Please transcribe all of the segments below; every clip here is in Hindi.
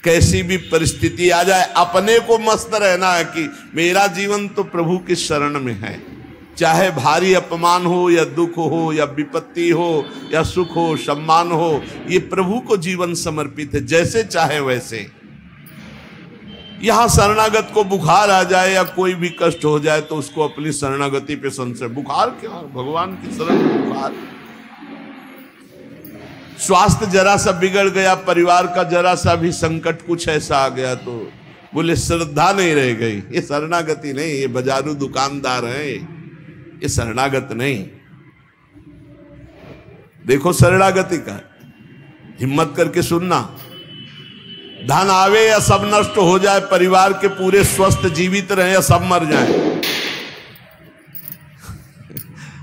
कैसी भी परिस्थिति आ जाए अपने को मस्त रहना है कि मेरा जीवन तो प्रभु की शरण में है। चाहे भारी अपमान हो या दुख हो या विपत्ति हो या सुख हो सम्मान हो, ये प्रभु को जीवन समर्पित है, जैसे चाहे वैसे। यहां शरणागत को बुखार आ जाए या कोई भी कष्ट हो जाए तो उसको अपनी शरणागति पे संशय। बुखार क्या, भगवान की शरण में बुखार। स्वास्थ्य जरा सा बिगड़ गया, परिवार का जरा सा भी संकट कुछ ऐसा आ गया तो बोले श्रद्धा नहीं रह गई। ये शरणागति नहीं, ये बाजारू दुकानदार है, ये शरणागत नहीं। देखो शरणागति का हिम्मत करके सुनना। धन आवे या सब नष्ट हो जाए, परिवार के पूरे स्वस्थ जीवित रहे या सब मर जाए,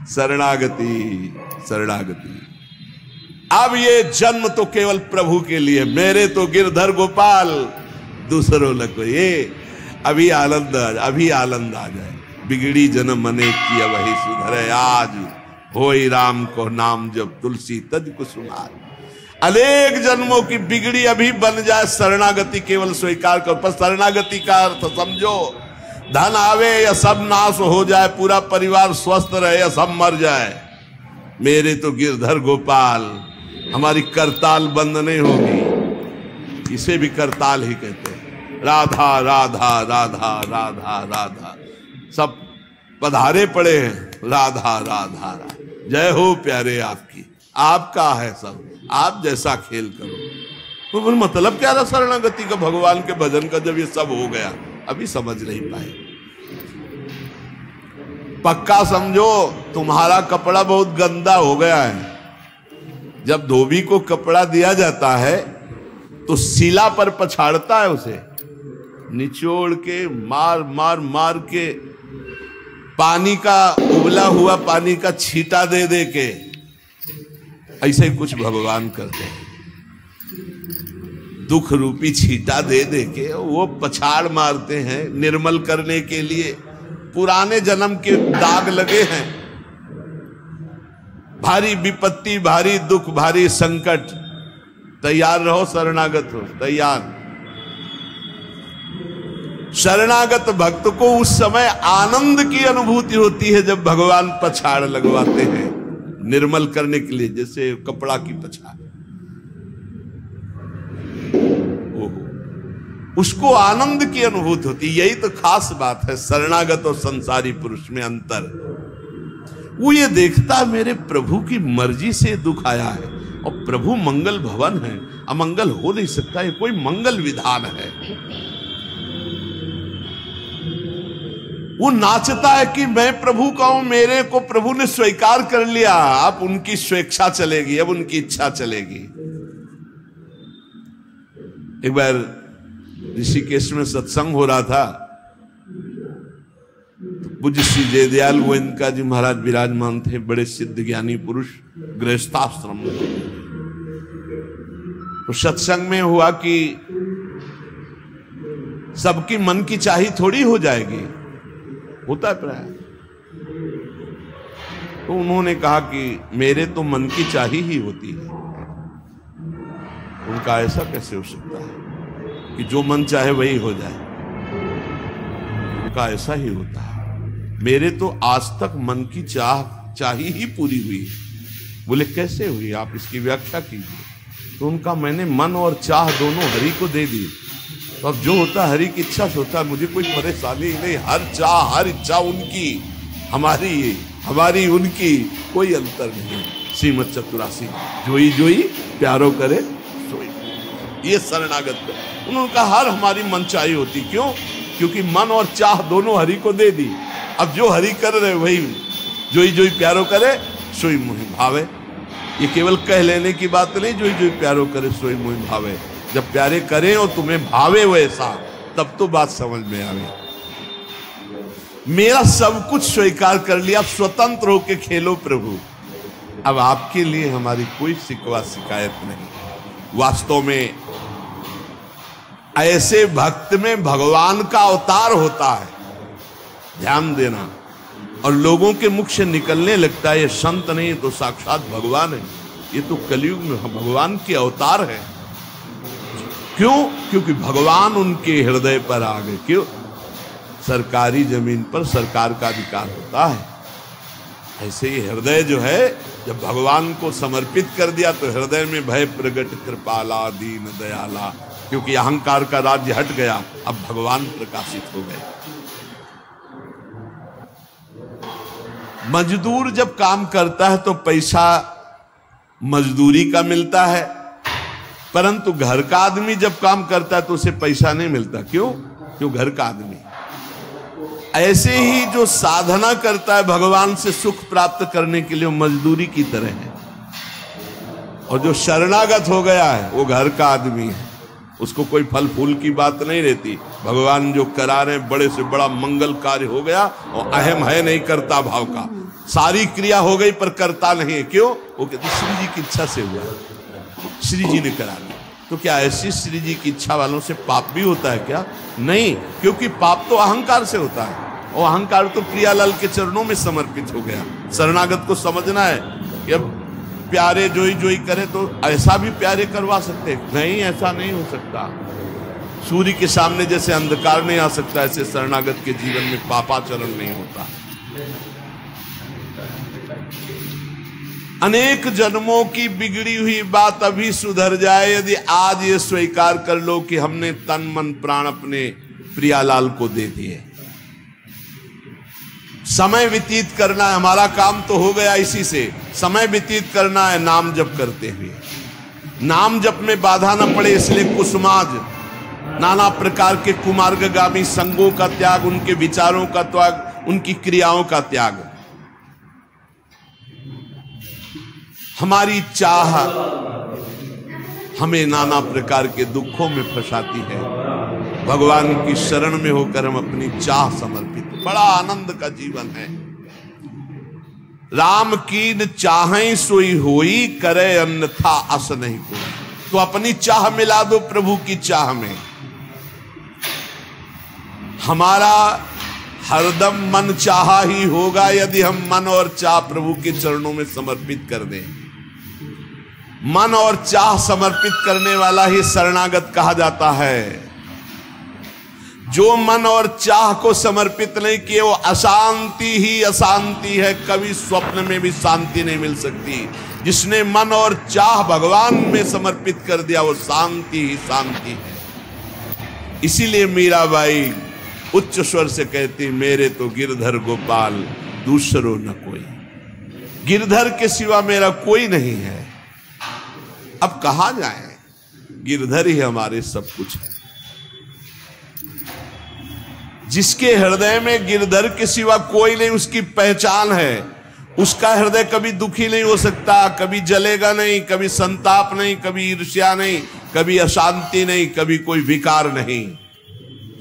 शरणागति शरणागति। अब ये जन्म तो केवल प्रभु के लिए, मेरे तो गिरधर गोपाल दूसरों लग। ये अभी आनंद आ जाए। बिगड़ी जन्म अनेक की वही सुधरे, आज होई राम को नाम जब तुलसी तज कुसुमार। अनेक जन्मों की बिगड़ी अभी बन जाए, शरणागति केवल स्वीकार कर। पर शरणागति का अर्थ समझो, धन आवे या सब नाश हो जाए, पूरा परिवार स्वस्थ रहे या सब मर जाए, मेरे तो गिरधर गोपाल, हमारी करताल बंद नहीं होगी। इसे भी करताल ही कहते हैं। राधा राधा राधा राधा राधा, सब पधारे पड़े हैं, राधा राधा राधा। जय हो प्यारे आपकी, आपका है सब, आप जैसा खेल करो। तो मतलब क्या रहा शरणागति का, भगवान के भजन का, जब ये सब हो गया अभी समझ नहीं पाए। पक्का समझो तुम्हारा कपड़ा बहुत गंदा हो गया है। जब धोबी को कपड़ा दिया जाता है तो शिला पर पछाड़ता है, उसे निचोड़ के मार मार मार के पानी का, उबला हुआ पानी का छींटा दे दे के, ऐसे ही कुछ भगवान करते हैं। दुख रूपी छींटा दे दे के वो पछाड़ मारते हैं निर्मल करने के लिए। पुराने जन्म के दाग लगे हैं, भारी विपत्ति, भारी दुख, भारी संकट, तैयार रहो, शरणागत हो, तैयार। शरणागत भक्त को उस समय आनंद की अनुभूति होती है जब भगवान पछाड़ लगवाते हैं निर्मल करने के लिए, जैसे कपड़ा की पछाड़। उसको आनंद की अनुभूति होती। यही तो खास बात है शरणागत और संसारी पुरुष में अंतर। वो ये देखता है मेरे प्रभु की मर्जी से दुख आया है और प्रभु मंगल भवन है, अमंगल हो नहीं सकता, ये कोई मंगल विधान है। वो नाचता है कि मैं प्रभु का हूं, मेरे को प्रभु ने स्वीकार कर लिया, अब उनकी स्वेच्छा चलेगी, अब उनकी इच्छा चलेगी। एक बार ऋषिकेश में सत्संग हो रहा था, पूज्य श्री जयदयाल गोविंद जी महाराज विराजमान थे, बड़े सिद्ध ज्ञानी पुरुष, गृहस्थाश्रम में। तो सत्संग में हुआ कि सबकी मन की चाही थोड़ी हो जाएगी, होता है प्राय। तो उन्होंने कहा कि मेरे तो मन की चाही ही होती है। उनका ऐसा कैसे हो सकता है कि जो मन चाहे वही हो जाए? उनका ऐसा ही होता है। मेरे तो आज तक मन की चाही ही पूरी हुई है। बोले कैसे हुई, आप इसकी व्याख्या कीजिए। तो उनका मैंने मन और चाह दोनों हरि को दे दी, तो अब जो होता हरि की इच्छा से होता है, मुझे कोई परेशानी ही नहीं। हर इच्छा उनकी, हमारी उनकी, कोई अंतर नहीं। श्रीमद् चतुरासी जोई जोई प्यारो करे सोई, ये शरणागत है। उन्होंने कहा हर हमारी मन चाही होती, क्यों? क्योंकि मन और चाह दोनों हरि को दे दी। अब जो हरि कर रहे वही जोई जोई प्यारो करे सोई मोहि भावे। ये केवल कह लेने की बात नहीं, जोई जोई प्यारो करे सोई मोहि भावे। जब प्यारे करें और तुम्हें भावे वैसा, तब तो बात समझ में आवे। मेरा सब कुछ स्वीकार कर लिया, अब स्वतंत्र होके खेलो प्रभु। अब आपके लिए हमारी कोई शिकवा शिकायत नहीं। वास्तव में ऐसे भक्त में भगवान का अवतार होता है, ध्यान देना। और लोगों के मुख से निकलने लगता है ये संत नहीं तो साक्षात भगवान है, ये तो कलयुग में भगवान के अवतार है। क्यों? क्योंकि भगवान उनके हृदय पर आ गए। क्यों? सरकारी जमीन पर सरकार का अधिकार होता है। ऐसे ही हृदय जो है, जब भगवान को समर्पित कर दिया तो हृदय में भय प्रगट कृपाला दीन दयाला, क्योंकि अहंकार का राज्य हट गया, अब भगवान प्रकाशित हो गए। मजदूर जब काम करता है तो पैसा मजदूरी का मिलता है, परंतु घर का आदमी जब काम करता है तो उसे पैसा नहीं मिलता। क्यों? क्यों? घर का आदमी। ऐसे ही जो साधना करता है भगवान से सुख प्राप्त करने के लिए, मजदूरी की तरह है। और जो शरणागत हो गया है वो घर का आदमी है, उसको कोई फल फूल की बात नहीं रहती। भगवान जो करा रहे बड़े से बड़ा मंगल कार्य हो गया और अहम है नहीं करता भाव का, सारी क्रिया हो गई पर करता नहीं है। क्यों? वो कहते श्री जी की इच्छा से हुआ, श्री जी ने करा लिया। तो क्या ऐसी श्री जी की इच्छा वालों से पाप भी होता है क्या? नहीं, क्योंकि पाप तो अहंकार से होता है, और अहंकार तो प्रियालाल के चरणों में समर्पित हो गया। शरणागत को समझना है कि अब प्यारे जोई जोई करे तो ऐसा भी प्यारे करवा सकते नहीं, ऐसा नहीं हो सकता। सूर्य के सामने जैसे अंधकार नहीं आ सकता, ऐसे शरणागत के जीवन में पापाचरण नहीं होता। अनेक जन्मों की बिगड़ी हुई बात अभी सुधर जाए यदि आज ये स्वीकार कर लो कि हमने तन मन प्राण अपने प्रियालाल को दे दिए। समय व्यतीत करना है, हमारा काम तो हो गया इसी से। समय व्यतीत करना है नाम जप करते हुए। नाम जप में बाधा न पड़े इसलिए कुसुमाज, नाना प्रकार के कुमार्गगामी संगों का त्याग, उनके विचारों का त्याग, उनकी क्रियाओं का त्याग। हमारी चाह हमें नाना प्रकार के दुखों में फंसाती है। भगवान की शरण में होकर हम अपनी चाह समर्पित, बड़ा आनंद का जीवन है। राम कीन चाहें सोई होई, करे अन्यथा अस नहीं कोई। तो अपनी चाह मिला दो प्रभु की चाह में। हमारा हरदम मन चाहा ही होगा यदि हम मन और चाह प्रभु के चरणों में समर्पित कर दें। मन और चाह समर्पित करने वाला ही शरणागत कहा जाता है। जो मन और चाह को समर्पित नहीं किए वो अशांति ही अशांति है, कभी स्वप्न में भी शांति नहीं मिल सकती। जिसने मन और चाह भगवान में समर्पित कर दिया वो शांति ही शांति है। इसीलिए मीराबाई उच्च स्वर से कहती, मेरे तो गिरधर गोपाल दूसरो न कोई। गिरधर के सिवा मेरा कोई नहीं है। अब कहा जाए, गिरधर ही हमारे सब कुछ है। जिसके हृदय में गिरधर के सिवा कोई नहीं, उसकी पहचान है। उसका हृदय कभी दुखी नहीं हो सकता, कभी जलेगा नहीं, कभी संताप नहीं, कभी ईर्ष्या नहीं, कभी अशांति नहीं, कभी कोई विकार नहीं।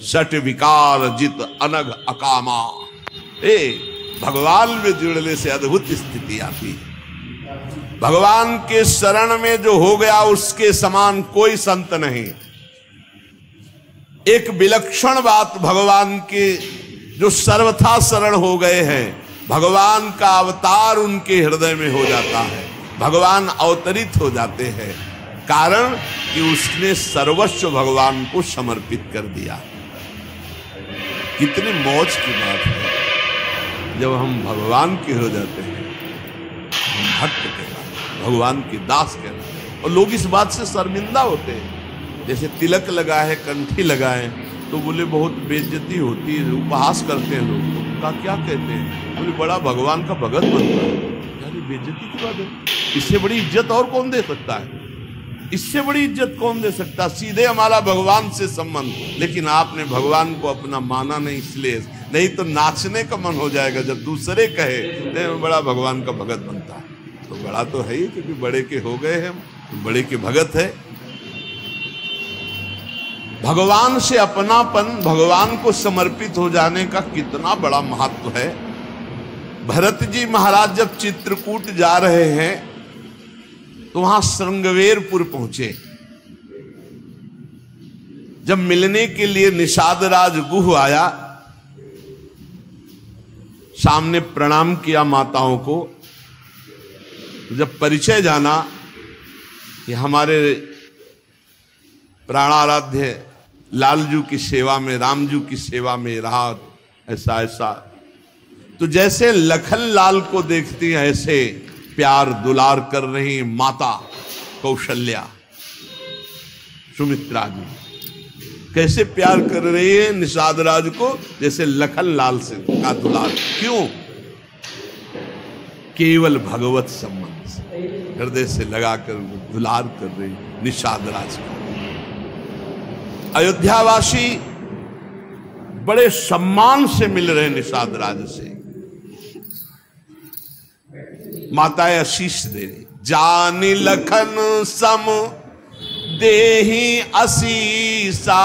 सट विकार जित अनग अकामा। भगवान में जुड़ने से अद्भुत स्थिति आती है। भगवान के शरण में जो हो गया उसके समान कोई संत नहीं। एक विलक्षण बात, भगवान के जो सर्वथा शरण हो गए हैं, भगवान का अवतार उनके हृदय में हो जाता है। भगवान अवतरित हो जाते हैं, कारण कि उसने सर्वस्व भगवान को समर्पित कर दिया। कितने मौज की बात है जब हम भगवान के हो जाते हैं, हम भक्त कहलाते, भगवान के दास कहलाते। और लोग इस बात से शर्मिंदा होते हैं। जैसे तिलक लगाए है, कंठी लगाए तो बोले बहुत बेइज्जती होती है, उपहास करते हैं लोग। तो का क्या कहते हैं? बोले बड़ा भगवान का भगत बनता है। यानी बेइज्जती की बात है? इससे बड़ी इज्जत और कौन दे सकता है? इससे बड़ी इज्जत कौन दे सकता? सीधे हमारा भगवान से संबंध। लेकिन आपने भगवान को अपना माना नहीं, इसलिए नहीं तो नाचने का मन हो जाएगा जब दूसरे कहे बड़ा भगवान का भगत बनता है। तो बड़ा तो है ही, क्योंकि बड़े के हो गए हैं, बड़े के भगत है। भगवान से अपनापन, भगवान को समर्पित हो जाने का कितना बड़ा महत्व है। भरत जी महाराज जब चित्रकूट जा रहे हैं तो वहां श्रृंगवेरपुर पहुंचे। जब मिलने के लिए निषाद राज गुह आया, सामने प्रणाम किया माताओं को। जब परिचय जाना कि हमारे प्राणाराध्य लालजू की सेवा में, रामजू की सेवा में रहा, ऐसा ऐसा। तो जैसे लखन लाल को देखती हैं ऐसे प्यार दुलार कर रही माता कौशल्या, सुमित्रा जी कैसे प्यार कर रही है निषाद राज को, जैसे लखन लाल से का दुलार। क्यों? केवल भगवत संबंध से हृदय से लगाकर दुलार कर रही निषाद राज का। अयोध्यावासी बड़े सम्मान से मिल रहे निषाद राज से, माताएं आशीष दे रही। जानी लखन सम देहि असीसा,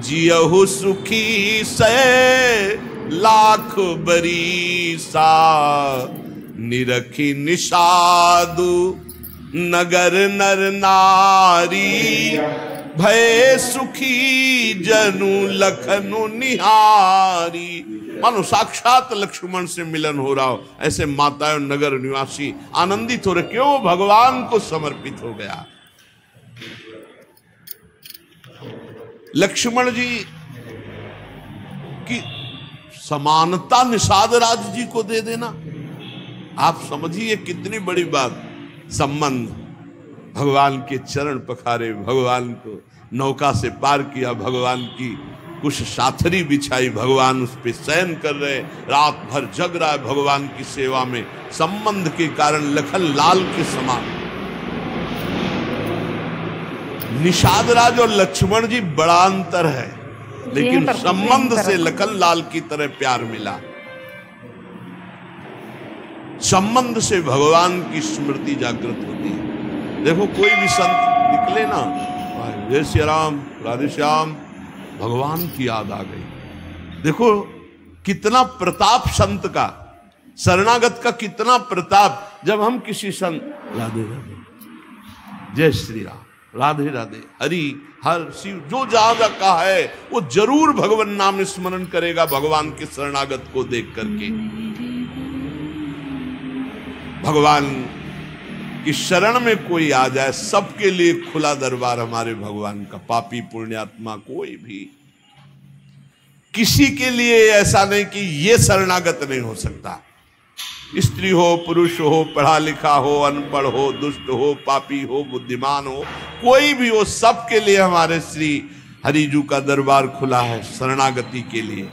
जियहु सुखी से लाख बरीसा, निरखी निषादु नगर नर नारी, भय सुखी जनु लखनु निहारी। मानो साक्षात लक्ष्मण से मिलन हो रहा हो, ऐसे माताएं और नगर निवासी आनंदित हो रहे। क्यों? भगवान को समर्पित हो गया। लक्ष्मण जी की समानता निषाद राज जी को दे देना, आप समझिए कितनी बड़ी बात। संबंध, भगवान के चरण पखारे, भगवान को नौका से पार किया, भगवान की कुछ साथरी बिछाई, भगवान उस पे शयन कर रहे, रात भर जग रहा है भगवान की सेवा में। संबंध के कारण लखन लाल के समान। निषाद राज और लक्ष्मण जी बड़ा अंतर है, लेकिन संबंध से लखन लाल की तरह प्यार मिला। संबंध से भगवान की स्मृति जागृत होती है। देखो कोई भी संत निकले ना, जय श्री राम, राधे श्याम, भगवान की याद आ गई। देखो कितना प्रताप संत का, शरणागत का कितना प्रताप। जब हम किसी संत, राधे राधे, जय श्री राम, राधे राधे, हरि हर शिव, जो जहां का है वो जरूर भगवान नाम स्मरण करेगा भगवान के शरणागत को देख करके। भगवान की शरण में कोई आ जाए, सबके लिए खुला दरबार हमारे भगवान का। पापी पुण्यात्मा कोई भी, किसी के लिए ऐसा नहीं कि ये शरणागत नहीं हो सकता। स्त्री हो, पुरुष हो, पढ़ा लिखा हो, अनपढ़ हो, दुष्ट हो, पापी हो, बुद्धिमान हो, कोई भी हो, सबके लिए हमारे श्री हरिजू का दरबार खुला है शरणागति के लिए।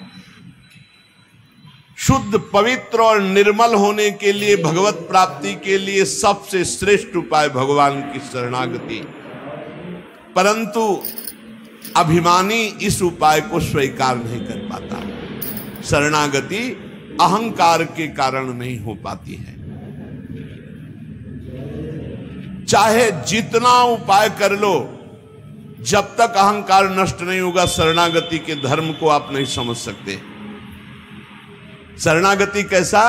शुद्ध, पवित्र और निर्मल होने के लिए, भगवत प्राप्ति के लिए सबसे श्रेष्ठ उपाय भगवान की शरणागति। परंतु अभिमानी इस उपाय को स्वीकार नहीं कर पाता। शरणागति अहंकार के कारण नहीं हो पाती है। चाहे जितना उपाय कर लो, जब तक अहंकार नष्ट नहीं होगा, शरणागति के धर्म को आप नहीं समझ सकते। शरणागति कैसा?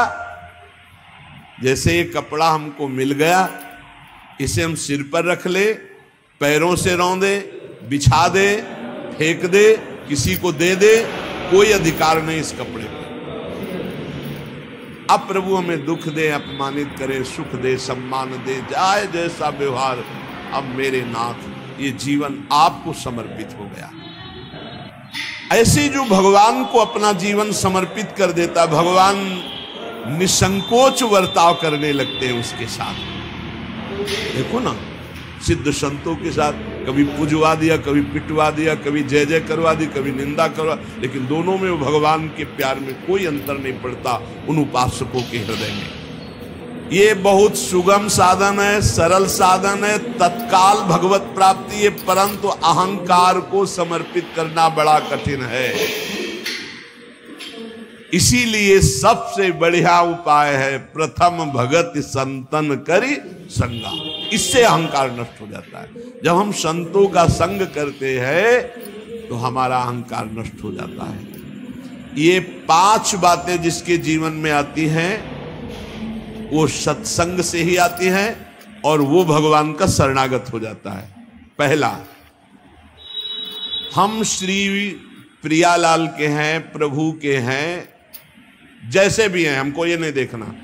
जैसे ये कपड़ा हमको मिल गया, इसे हम सिर पर रख ले, पैरों से रौंदे, बिछा दे, फेंक दे, किसी को दे दे, कोई अधिकार नहीं इस कपड़े पर। अब प्रभु हमें दुख दे, अपमानित करे, सुख दे, सम्मान दे, जाए जैसा व्यवहार, अब मेरे नाथ ये जीवन आपको समर्पित हो गया। ऐसे जो भगवान को अपना जीवन समर्पित कर देता, भगवान निसंकोच वर्ताव करने लगते हैं उसके साथ। देखो ना, सिद्ध संतों के साथ कभी पूजवा दिया, कभी पिटवा दिया, कभी जय जय करवा दी, कभी निंदा करवा, लेकिन दोनों में वो भगवान के प्यार में कोई अंतर नहीं पड़ता उन उपासकों के हृदय में। ये बहुत सुगम साधन है, सरल साधन है, तत्काल भगवत प्राप्ति है, परंतु अहंकार को समर्पित करना बड़ा कठिन है। इसीलिए सबसे बढ़िया उपाय है प्रथम भगत संतन करी संगा। इससे अहंकार नष्ट हो जाता है। जब हम संतों का संग करते हैं तो हमारा अहंकार नष्ट हो जाता है। ये 5 बातें जिसके जीवन में आती हैं वो सत्संग से ही आती हैं और वो भगवान का शरणागत हो जाता है। पहला, हम श्री प्रियालाल के हैं, प्रभु के हैं, जैसे भी हैं, हमको ये नहीं देखना।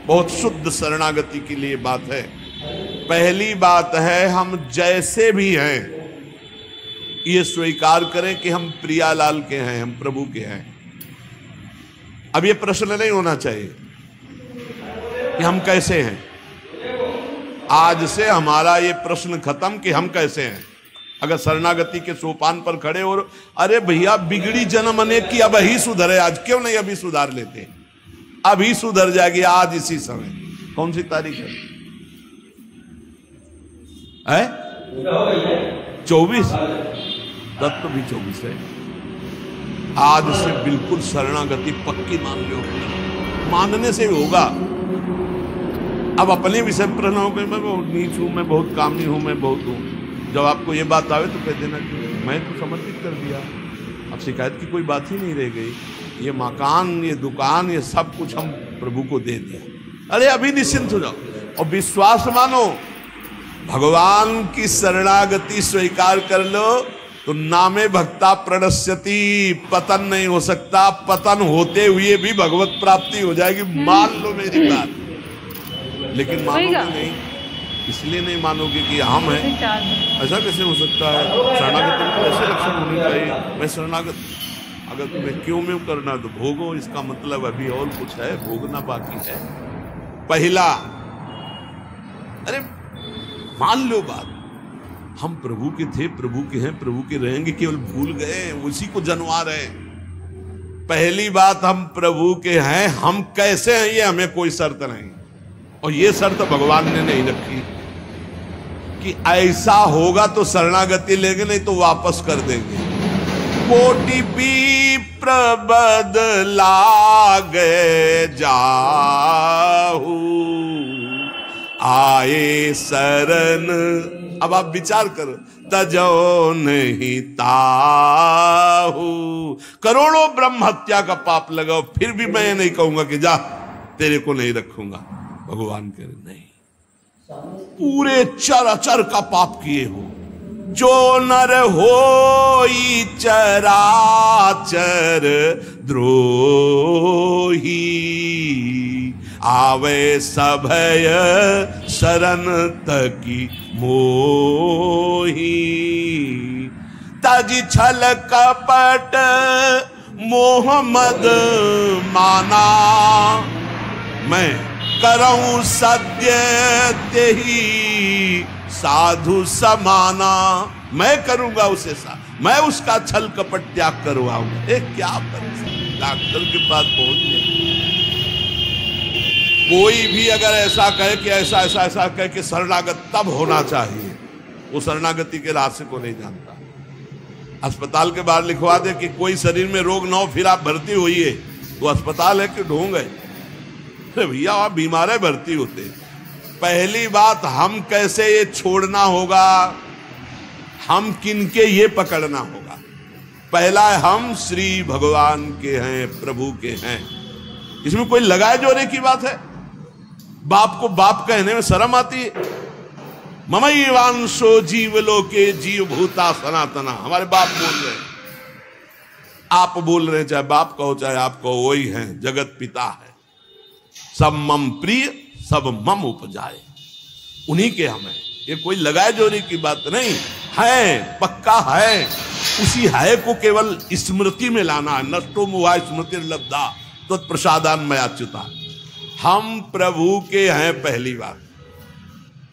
बहुत शुद्ध शरणागति के लिए बात है। पहली बात है हम जैसे भी हैं ये स्वीकार करें कि हम प्रियालाल के हैं, हम प्रभु के हैं। अब ये प्रश्न नहीं होना चाहिए कि हम कैसे हैं। आज से हमारा ये प्रश्न खत्म कि हम कैसे हैं। अगर शरणागति के सोपान पर खड़े और अरे भैया बिगड़ी जन्म अनेक की, अब ही सुधरे, आज क्यों नहीं अभी सुधार लेते, अभी सुधर जाएगी आज इसी समय। कौन सी तारीख है? 24। तब तो भी 24 है। आज से बिल्कुल शरणागति पक्की मान लो, मानने से होगा। अब अपने विषय प्रश्न हो गए, मैं बहुत नीच हूं, मैं बहुत कामनी हूं, मैं बहुत हूं। जब आपको ये बात आवे तो कह देना कि मैं तो समर्पित कर दिया, अब शिकायत की कोई बात ही नहीं रह गई। ये मकान, ये दुकान, ये सब कुछ हम प्रभु को दे दिया। अरे अभी निश्चिंत हो जाओ और विश्वास मानो, भगवान की शरणागति स्वीकार कर लो तो नामे भक्ता प्रणश्यति, पतन नहीं हो सकता। पतन होते हुए भी भगवत प्राप्ति हो जाएगी, मान लो मेरी बात। लेकिन मानोगे नहीं, इसलिए नहीं मानोगे कि हम हैं। ऐसा कैसे हो सकता है? शरणागति में ऐसे लक्षण होने चाहिए। मैं शरणागत, अगर तुम्हें क्यों में करना तो भोगो, इसका मतलब अभी और कुछ है, भोगना बाकी है। पहला, अरे मान लो बात, हम प्रभु के थे, प्रभु के हैं, प्रभु के रहेंगे, केवल भूल गए, उसी को जनवा रहे। पहली बात, हम प्रभु के हैं, हम कैसे हैं ये हमें कोई शर्त नहीं, और ये शर्त भगवान ने नहीं रखी कि ऐसा होगा तो शरणागति लेंगे, नहीं तो वापस कर देंगे। कोटि विप्र बदलागे जाहू, आए शरण। अब आप विचार करो, तजो नहीं ताहू। करोड़ों ब्रह्म हत्या का पाप लगाओ, फिर भी मैं नहीं कहूंगा कि जा तेरे को नहीं रखूंगा। भगवान कह रहे नहीं, पूरे चराचर का पाप किए हो, जो नर होई चराचर द्रोही, आवे सभय शरण तकी मोही। तज छल कपट मोहम्मद माना, मैं करऊं सत्य तेही साधु समाना। मैं करूंगा उसे साथ, मैं उसका छल कपट त्याग करवाऊंगा। क्या डॉक्टर के पास पहुंच गया। कोई भी अगर ऐसा कहे कि ऐसा ऐसा ऐसा कहे कि शरणागत तब होना चाहिए, वो शरणागति के रास्ते को नहीं जानता। अस्पताल के बाहर लिखवा दे कि कोई शरीर में रोग ना हो फिर आप भर्ती होइए, तो अस्पताल है कि ढोंग है? भैया आप बीमार है, भर्ती होते। पहली बात, हम कैसे ये छोड़ना होगा, हम किनके ये पकड़ना होगा। पहला है, हम श्री भगवान के हैं, प्रभु के हैं। इसमें कोई लगाए जोड़े की बात है? बाप को बाप कहने में शर्म आती है। ममैवांशो जीवलोके जीव भूता सनातना, हमारे बाप बोल रहे हैं, आप बोल रहे हैं, चाहे बाप कहो चाहे आप कहो, वही हैं, जगत पिता है। सब मम प्रिय, सब मम उपजाए, उन्हीं के हम हैं। ये कोई लगाए जोड़े की बात नहीं है, पक्का है। उसी है को केवल स्मृति में लाना है। नष्टो मुआ स्मृति लब्धा तो प्रसादान मयाच्युता। हम प्रभु के हैं, पहली बात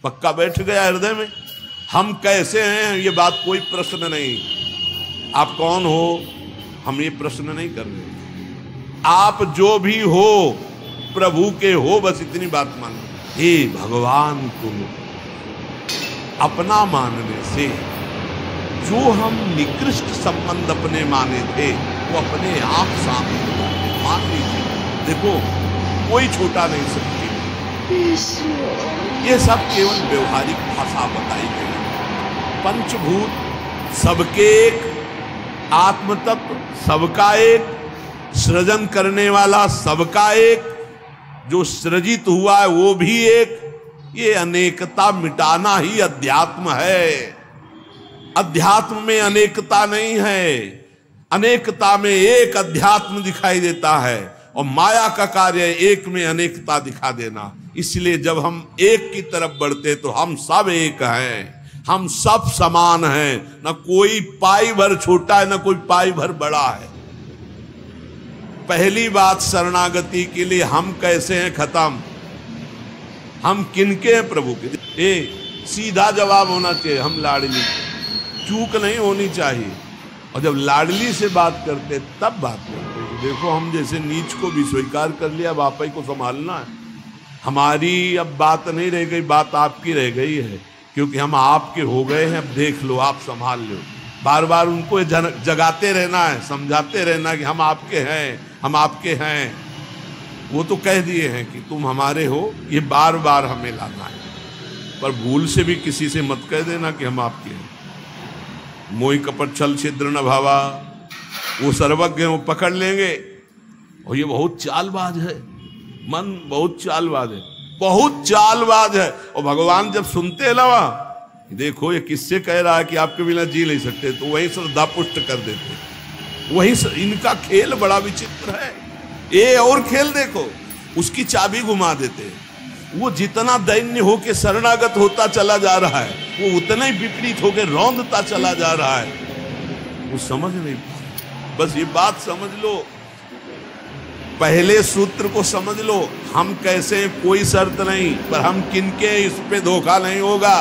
पक्का बैठ गया हृदय में। हम कैसे हैं ये बात कोई प्रश्न नहीं। आप कौन हो हम ये प्रश्न नहीं कर रहे। आप जो भी हो प्रभु के हो, बस इतनी बात मान लो। हे भगवान को अपना मानने से जो हम निकृष्ट संबंध अपने माने थे वो अपने आप सामने मान लीजिए। देखो कोई छोटा नहीं सकती, ये सब केवल व्यवहारिक भाषा बताई गई। पंचभूत सबके एक, आत्म तत्व सबका एक, सृजन करने वाला सबका एक, जो सृजित हुआ है वो भी एक। ये अनेकता मिटाना ही अध्यात्म है। अध्यात्म में अनेकता नहीं है, अनेकता में एक अध्यात्म दिखाई देता है। और माया का कार्य एक में अनेकता दिखा देना। इसलिए जब हम एक की तरफ बढ़ते तो हम सब एक हैं, हम सब समान हैं, ना कोई पाई भर छोटा है ना कोई पाई भर बड़ा है। पहली बात शरणागति के लिए हम कैसे हैं खत्म, हम किनके हैं प्रभु के। सीधा जवाब होना चाहिए, हम लाडली, चूक नहीं होनी चाहिए। और जब लाडली से बात करते तब बात करते, देखो हम जैसे नीच को भी स्वीकार कर लिया, अब आप ही को संभालना है। हमारी अब बात नहीं रह गई, बात आपकी रह गई है, क्योंकि हम आपके हो गए हैं। अब देख लो, आप संभाल लो। बार बार उनको जगाते रहना है, समझाते रहना कि हम आपके हैं, हम आपके हैं। वो तो कह दिए हैं कि तुम हमारे हो, ये बार बार हमें लाना है। पर भूल से भी किसी से मत कह देना कि हम आपके हैं। मोहि कपट छल छिद्र न भावा, वो सर्वज्ञ हैं, वो पकड़ लेंगे। और ये बहुत चालबाज है, मन बहुत चालबाज है, बहुत चालबाज है। और भगवान जब सुनते हैं ना, देखो ये किससे कह रहा है कि आपके बिना जी नहीं सकते, तो वहीं श्रद्धा पुष्ट कर देते। वहीं इनका खेल बड़ा विचित्र है। ये और खेल देखो, उसकी चाबी घुमा देते हैं। वो जितना दैन्य होके शरणागत होता चला जा रहा है, वो उतना ही विपरीत होके रौंदता चला जा रहा है। वो समझ नहीं पा, बस ये बात समझ लो, पहले सूत्र को समझ लो। हम कैसे, कोई शर्त नहीं, पर हम किनके, इस पे धोखा नहीं होगा।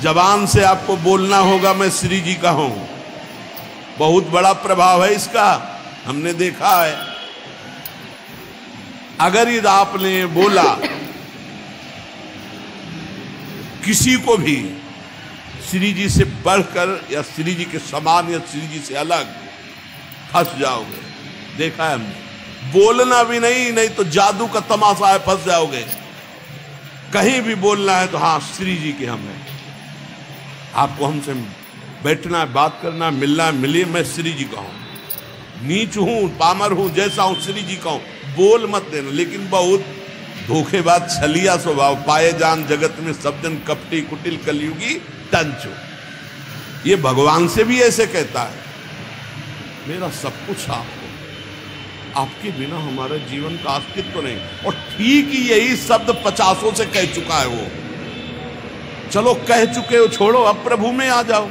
जबान से आपको बोलना होगा मैं श्री जी का हूं, बहुत बड़ा प्रभाव है इसका, हमने देखा है। अगर यदि आपने बोला किसी को भी श्री जी से बढ़कर या श्री जी के समान या श्री जी से अलग, फंस जाओगे। देखा है हमने, बोलना भी नहीं, नहीं तो जादू का तमाशा है, फंस जाओगे। कहीं भी बोलना है तो हाँ श्री जी के हम हैं, आपको हमसे बैठना है, बात करना है, मिलना है, मिलिए, मैं श्री जी का हूं, नीच हूं, पामर हूं, जैसा हूं श्री जी का हूं, बोल मत देना। लेकिन बहुत धोखेबाज छलिया स्वभाव, पाए जान जगत में सब जन कपटी कुटिल कलयुगी टंचो। ये भगवान से भी ऐसे कहता है, मेरा सब कुछ आप हो, आपके बिना हमारा जीवन का अस्तित्व नहीं। और ठीक ही यही शब्द 50 से कह चुका है वो। चलो कह चुके हो, छोड़ो, अब प्रभु में आ जाओ।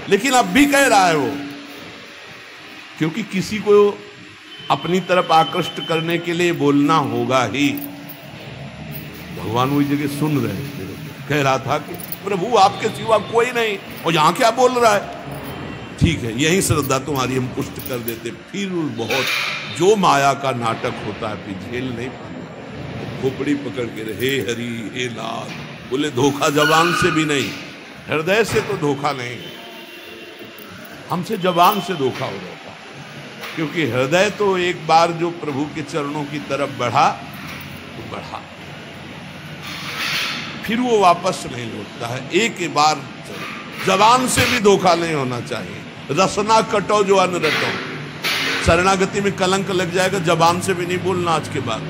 लेकिन अब भी कह रहा है वो, क्योंकि किसी को अपनी तरफ आकृष्ट करने के लिए बोलना होगा ही। भगवान वही जगह सुन रहे थे, कह रहा था कि प्रभु आपके सिवा कोई नहीं, और यहां क्या बोल रहा है। ठीक है, यही श्रद्धा तुम्हारी हम पुष्ट कर देते। फिर बहुत जो माया का नाटक होता है, फिर झेल नहीं पाते, खोपड़ी पकड़ के हे हरि हे लाल, बोले धोखा जबान से भी नहीं, हृदय से तो धोखा नहीं, हमसे जबान से धोखा हो जाता। क्योंकि हृदय तो एक बार जो प्रभु के चरणों की तरफ बढ़ा तो बढ़ा, फिर वो वापस नहीं लौटता है। एक बार जबान से भी धोखा नहीं होना चाहिए। रसना कटो जो अन्न रटो, शरणागति में कलंक लग जाएगा। जबान से भी नहीं बोलना आज के बाद।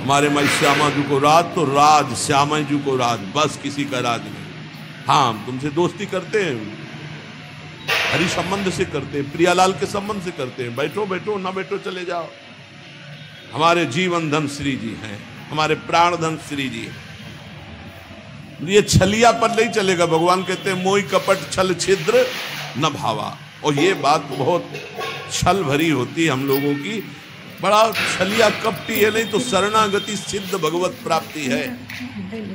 हमारे माई श्यामा जी को राज, तो राज, श्यामा जी को राज, बस किसी का राज नहीं। हाँ, तुमसे दोस्ती करते हैं, हरि संबंध से करते हैं, प्रियालाल के संबंध से करते हैं, बैठो बैठो, ना बैठो चले जाओ। हमारे जीवन धन श्री जी हैं, हमारे प्राण धन श्री जी हैं। ये छलिया पर नहीं चलेगा। भगवान कहते हैं मोहि कपट छल छिद्र न भावा। और ये बात बहुत छल भरी होती है हम लोगों की, बड़ा छलिया कपटी है। नहीं तो शरणागति सिद्ध भगवत प्राप्ति है।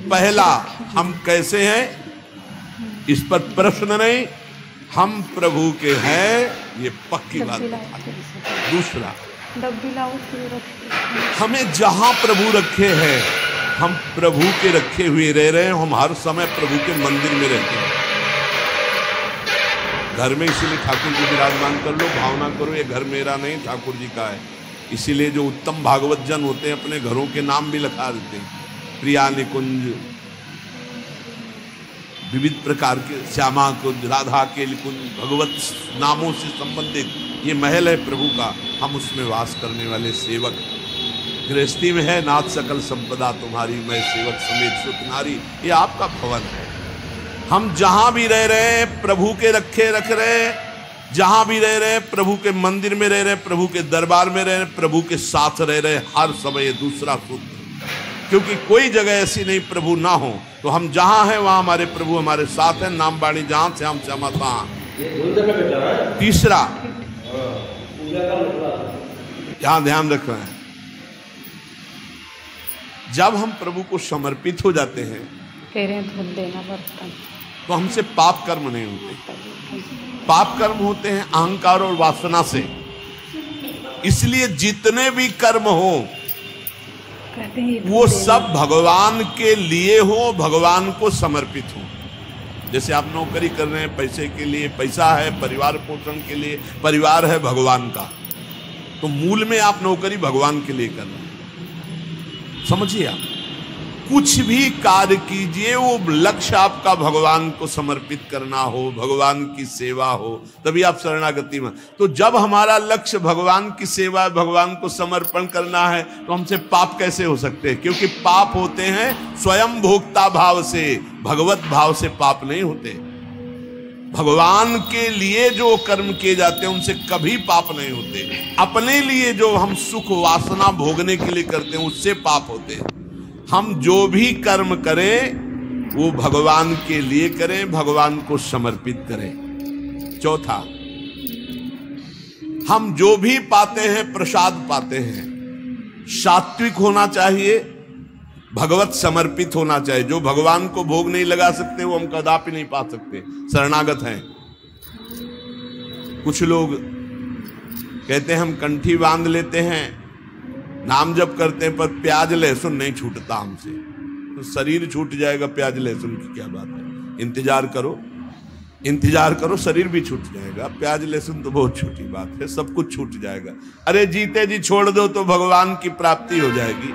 पहला, हम कैसे हैं इस पर प्रश्न नहीं, हम प्रभु के हैं, ये पक्की बात। दूसरा, हमें जहां प्रभु रखे हैं, हम प्रभु के रखे हुए रह रहे हैं। हम हर समय प्रभु के मंदिर में रहते हैं, घर में। इसीलिए ठाकुर जी विराजमान कर लो, भावना करो ये घर मेरा नहीं, ठाकुर जी का है। इसीलिए जो उत्तम भागवत जन होते हैं अपने घरों के नाम भी लिखा देते हैं, प्रिया निकुंज, विविध प्रकार के, श्यामा कुंज, राधा के कुंज, भगवत नामों से संबंधित ये महल है प्रभु का। हम उसमें वास करने वाले सेवक। गृहस्थी में है नाथ सकल संपदा तुम्हारी, मैं सेवक समेत सुत नारी, ये आपका भवन है। हम जहां भी रह रहे हैं प्रभु के रखे रख रहे हैं, जहां भी रह रहे, प्रभु के मंदिर में रह रहे, प्रभु के दरबार में रह रहे, प्रभु के साथ रह रहे हर समय। दूसरा सूत्र, क्योंकि कोई जगह ऐसी नहीं प्रभु ना हो, तो हम जहां हैं वहां हमारे प्रभु हमारे साथ हैं। नाम बाणी जहां से हम समाता। तीसरा यहां ध्यान रख रहे हैं, जब हम प्रभु को समर्पित हो जाते हैं तो हमसे पाप कर्म नहीं होते। पाप कर्म होते हैं अहंकार और वासना से। इसलिए जितने भी कर्म हो वो सब भगवान के लिए हो, भगवान को समर्पित हो। जैसे आप नौकरी कर रहे हैं पैसे के लिए, पैसा है परिवार पोषण के लिए, परिवार है भगवान का, तो मूल में आप नौकरी भगवान के लिए कर रहे हैं। समझिए, आप कुछ भी कार्य कीजिए वो लक्ष्य आपका भगवान को समर्पित करना हो, भगवान की सेवा हो, तभी आप शरणागति में। तो जब हमारा लक्ष्य भगवान की सेवा, भगवान को समर्पण करना है, तो हमसे पाप कैसे हो सकते हैं? क्योंकि पाप होते हैं स्वयं भोक्ता भाव से, भगवत भाव से पाप नहीं होते। भगवान के लिए जो कर्म किए जाते हैं उनसे कभी पाप नहीं होते। अपने लिए जो हम सुख वासना भोगने के लिए करते हैं उससे पाप होते हैं। हम जो भी कर्म करें वो भगवान के लिए करें, भगवान को समर्पित करें। चौथा, हम जो भी पाते हैं प्रसाद पाते हैं, सात्विक होना चाहिए, भगवत समर्पित होना चाहिए। जो भगवान को भोग नहीं लगा सकते वो हम कदापि नहीं पा सकते, शरणागत हैं। कुछ लोग कहते हैं हम कंठी बांध लेते हैं, नाम जप करते हैं, पर प्याज लहसुन नहीं छूटता हमसे। तो शरीर छूट जाएगा, प्याज लहसुन की क्या बात है? इंतजार करो, इंतजार करो, शरीर भी छूट जाएगा। प्याज लहसुन तो बहुत छोटी बात है, सब कुछ छूट जाएगा। अरे जीते जी छोड़ दो तो भगवान की प्राप्ति हो जाएगी।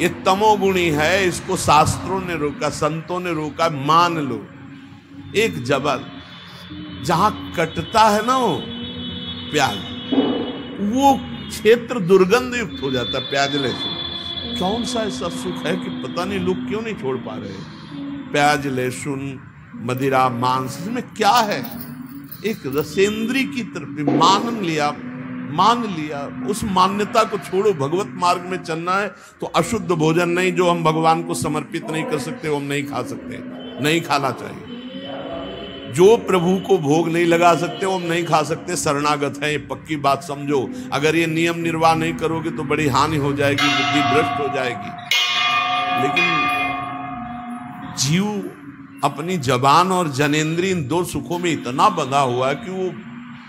ये तमोगुणी है, इसको शास्त्रों ने रोका, संतों ने रोका। मान लो एक जबल जहां कटता है ना वो प्याज, वो क्षेत्र दुर्गंध युक्त हो जाता है प्याज लहसुन। कौन सा ऐसा सुख है कि पता नहीं लोग क्यों नहीं छोड़ पा रहे? प्याज लहसुन मदिरा मांस, इसमें क्या है? एक रसेंद्री की तरफ मान लिया, उस मान्यता को छोड़ो। भगवत मार्ग में चलना है तो अशुद्ध भोजन नहीं, जो हम भगवान को समर्पित नहीं कर सकते वो हम नहीं खा सकते, नहीं खाना चाहिए। जो प्रभु को भोग नहीं लगा सकते वो हम नहीं खा सकते, शरणागत है। ये पक्की बात समझो। अगर ये नियम निर्वाह नहीं करोगे तो बड़ी हानि हो जाएगी, बुद्धि भ्रष्ट हो जाएगी। लेकिन जीव अपनी जबान और जनेंद्रिय इन दो सुखों में इतना बंधा हुआ है कि वो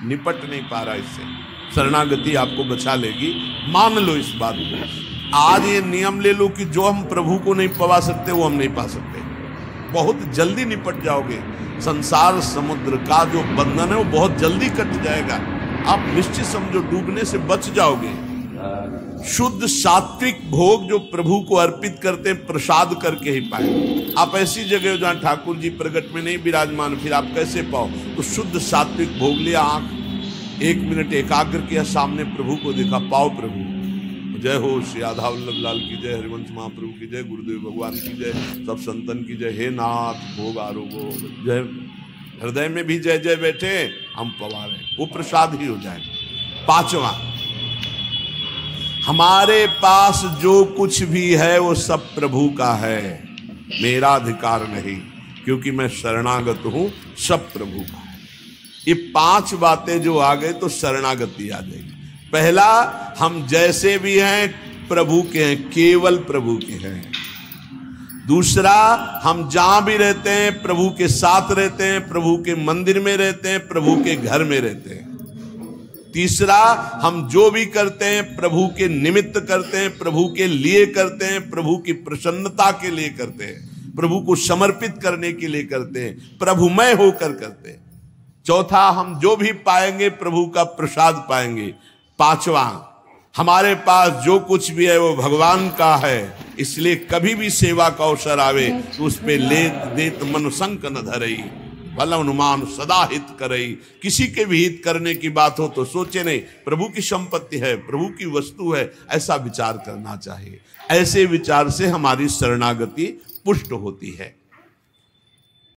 निपट नहीं पा रहा इससे। शरणागति आपको बचा लेगी, मान लो इस बात को। आज ये नियम ले लो कि जो हम प्रभु को नहीं पा सकते वो हम नहीं पा सकते। बहुत जल्दी निपट जाओगे। संसार समुद्र का जो बंधन है वो बहुत जल्दी कट जाएगा। आप निश्चित समझो, डूबने से बच जाओगे। शुद्ध सात्विक भोग जो प्रभु को अर्पित करते हैं प्रसाद करके ही पाएंगे। आप ऐसी जगह जहां ठाकुर जी प्रगट में नहीं विराजमान, फिर आप कैसे पाओ? तो शुद्ध सात्विक भोग लिया, आंख 1 मिनट एकाग्र किया, सामने प्रभु को देखा, पाओ प्रभु। जय हो श्री राधा वल्लभ लाल की जय, हरिवंश महाप्रभु की जय, गुरुदेव भगवान की जय, सब संतन की जय। हे नाथ भोग आरोगो जय। हृदय में भी जय जय बैठे, हम पवार हैं, वो प्रसाद ही हो जाए। पांचवा, हमारे पास जो कुछ भी है वो सब प्रभु का है, मेरा अधिकार नहीं, क्योंकि मैं शरणागत हूं, सब प्रभु का है। ये 5 बातें जो आ गए तो शरणागति आ जाएगी। पहला, हम जैसे भी हैं प्रभु के हैं, केवल प्रभु के हैं। दूसरा, हम जहां भी रहते हैं प्रभु के साथ रहते हैं, प्रभु के मंदिर में रहते हैं, प्रभु के घर में रहते हैं। तीसरा, हम जो भी करते हैं प्रभु के निमित्त करते हैं, प्रभु के लिए करते हैं, प्रभु की प्रसन्नता के लिए करते हैं, प्रभु को समर्पित करने के लिए करते हैं, प्रभुमय होकर करते हैं। चौथा, हम जो भी पाएंगे प्रभु का प्रसाद पाएंगे। पांचवा, हमारे पास जो कुछ भी है वो भगवान का है, इसलिए कभी भी सेवा का अवसर आवे तो उस पे लेत देत मन संक न धरई, भला अनुमान सदा हित करई। किसी के भी हित करने की बात हो तो सोचे नहीं, प्रभु की संपत्ति है, प्रभु की वस्तु है, ऐसा विचार करना चाहिए। ऐसे विचार से हमारी शरणागति पुष्ट होती है।